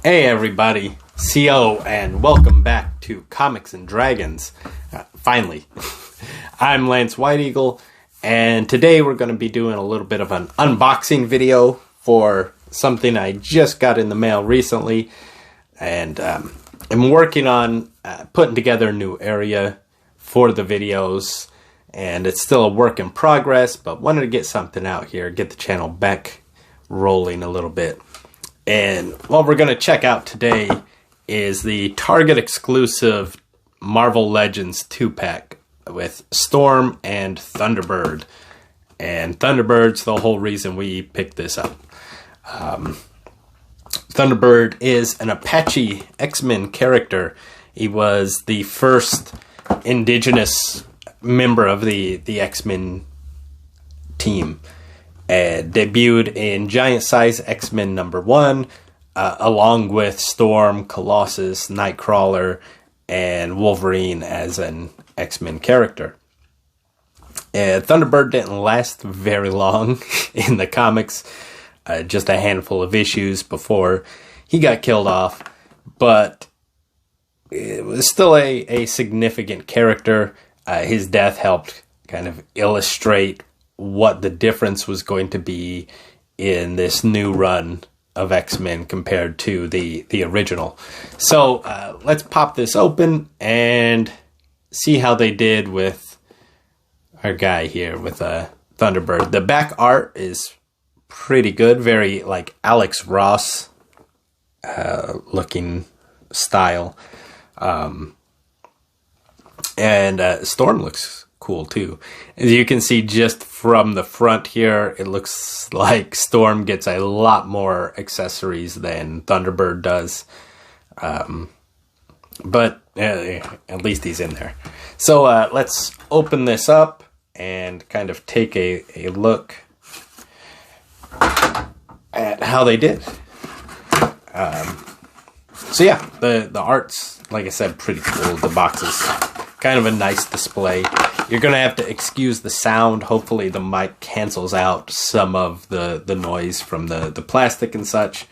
Hey everybody, CO, and welcome back to Comics and Dragons. Finally, I'm Lance White Eagle, and today we're going to be doing a little bit of an unboxing video for something I just got in the mail recently, and I'm working on putting together a new area for the videos, and it's still a work in progress, but wanted to get something out here, get the channel back rolling a little bit. And what we're going to check out today is the Target exclusive Marvel Legends 2-pack with Storm and Thunderbird. And Thunderbird's the whole reason we picked this up. Thunderbird is an Apache X-Men character. He was the first indigenous member of the X-Men team. Debuted in Giant Size X-Men #1, along with Storm, Colossus, Nightcrawler, and Wolverine as an X-Men character. Thunderbird didn't last very long in the comics, just a handful of issues before he got killed off, but it was still a significant character. His death helped kind of illustrate what the difference was going to be in this new run of X-Men compared to the original. So let's pop this open and see how they did with our guy here with Thunderbird. The back art is pretty good, very like Alex Ross looking style. And Storm looks cool too. As you can see just from the front here, it looks like Storm gets a lot more accessories than Thunderbird does. But at least he's in there. So let's open this up and kind of take a look at how they did. So yeah, the art's, like I said, pretty cool. The box is kind of a nice display. You're going to have to excuse the sound. Hopefully the mic cancels out some of the noise from the plastic and such,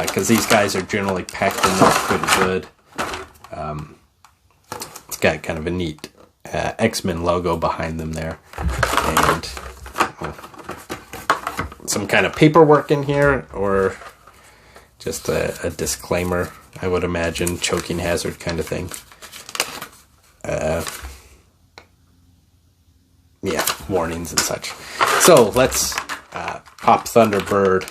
because these guys are generally packed in there pretty good. It's got kind of a neat X-Men logo behind them there. And some kind of paperwork in here, or just a disclaimer, I would imagine, choking hazard kind of thing. Yeah, warnings and such. So let's pop Thunderbird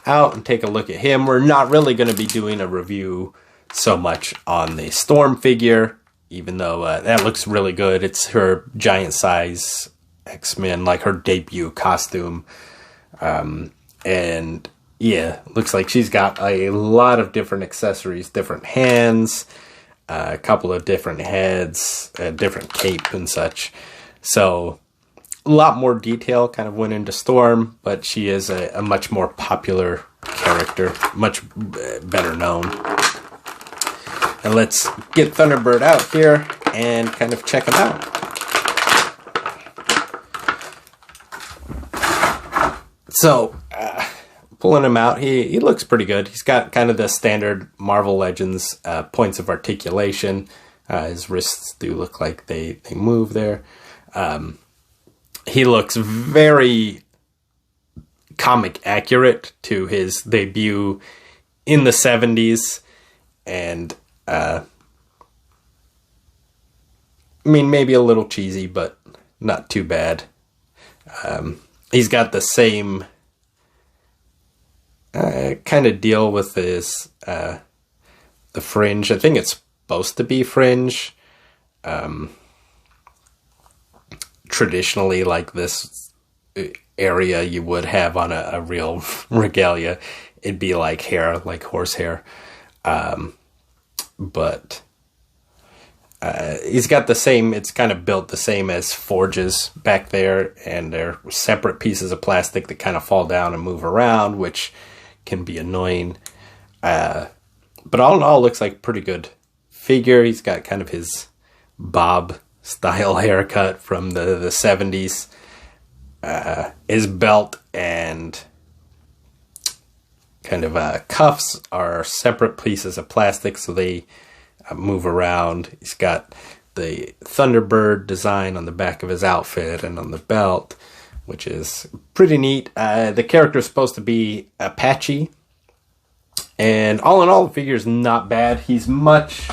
out and take a look at him. We're not really going to be doing a review so much on the Storm figure, even though that looks really good. It's her giant size X-Men, like her debut costume. And yeah, looks like she's got a lot of different accessories, different hands, a couple of different heads, a different cape and such. So a lot more detail kind of went into Storm, but she is a much more popular character, much better known. And let's get Thunderbird out here and kind of check him out. So pulling him out, he looks pretty good. He's got kind of the standard Marvel Legends points of articulation. His wrists do look like they move there. He looks very comic accurate to his debut in the 70s. And, I mean, maybe a little cheesy, but not too bad. He's got the same kind of deal with his, the fringe. I think it's supposed to be fringe. Traditionally, like this area you would have on a real regalia, it'd be like hair, like horsehair. But he's got the same, it's kind of built the same as Forge's back there, and they're separate pieces of plastic that kind of fall down and move around, which can be annoying. But all in all, looks like a pretty good figure. He's got kind of his bob style haircut from the 70s. His belt and cuffs are separate pieces of plastic, so they move around. He's got the Thunderbird design on the back of his outfit and on the belt, which is pretty neat. The character is supposed to be Apache, and all in all, the figure is not bad. He's much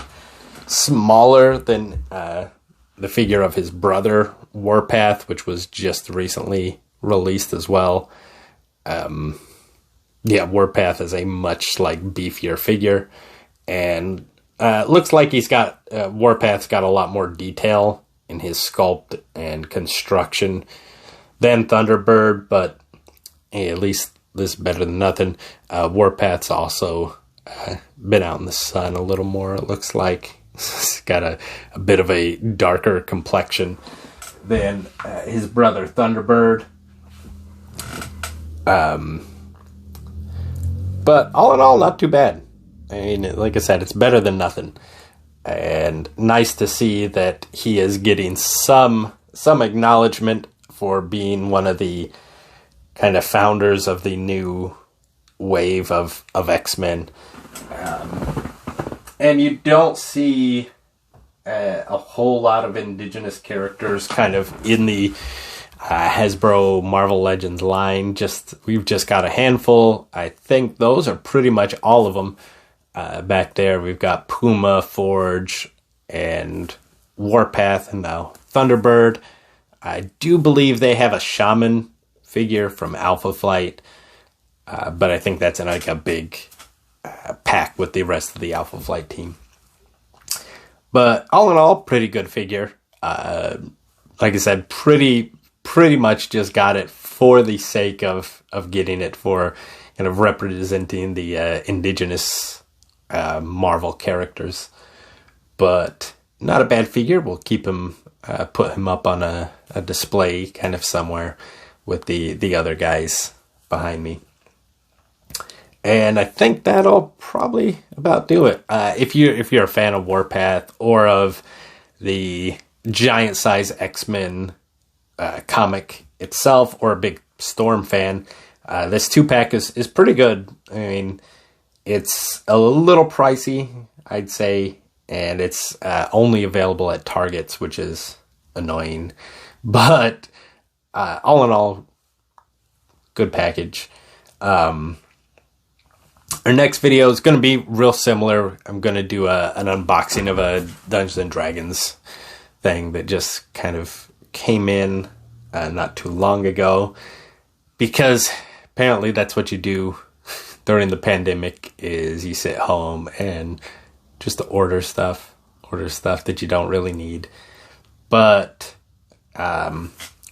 smaller than the figure of his brother, Warpath, which was just recently released as well. Yeah, Warpath is a much beefier figure, and looks like he's got Warpath's got a lot more detail in his sculpt and construction than Thunderbird, but hey, at least this is better than nothing. Warpath's also been out in the sun a little more. It looks like he's got a bit of a darker complexion than his brother Thunderbird. But all in all, not too bad. I mean, like I said, it's better than nothing. And nice to see that he is getting some acknowledgement for being one of the kind of founders of the new wave of X-Men. And you don't see a whole lot of indigenous characters kind of in the Hasbro Marvel Legends line. We've just got a handful. I think those are pretty much all of them. Back there, we've got Puma, Forge, and Warpath, and now Thunderbird. I do believe they have a Shaman figure from Alpha Flight, but I think that's in a big pack with the rest of the Alpha Flight team. But all in all, pretty good figure. Like I said, pretty much just got it for the sake of getting it, for kind of representing the indigenous Marvel characters. But not a bad figure. We'll keep him, put him up on a display kind of somewhere with the other guys behind me. And I think that'll probably about do it. If you're a fan of Warpath or of the giant size X-Men comic itself, or a big Storm fan, this 2-pack is pretty good. I mean, it's a little pricey, I'd say, and it's only available at Targets, which is annoying. But all in all, good package. Our next video is going to be real similar. I'm going to do an unboxing of a Dungeons and Dragons thing that just kind of came in not too long ago, because apparently that's what you do during the pandemic, is you sit home and just order stuff that you don't really need. But I'm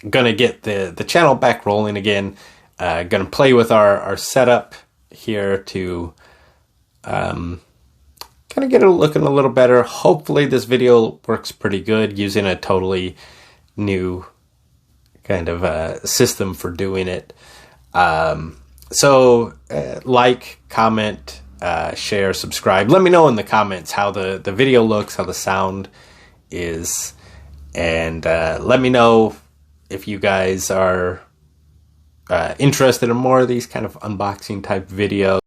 gonna get the channel back rolling again. Gonna play with our setup here to kind of get it looking a little better. Hopefully this video works pretty good, using a totally new kind of system for doing it. So like, comment, share, subscribe. Let me know in the comments how the video looks, how the sound is, and let me know if you guys are interested in more of these kind of unboxing type videos.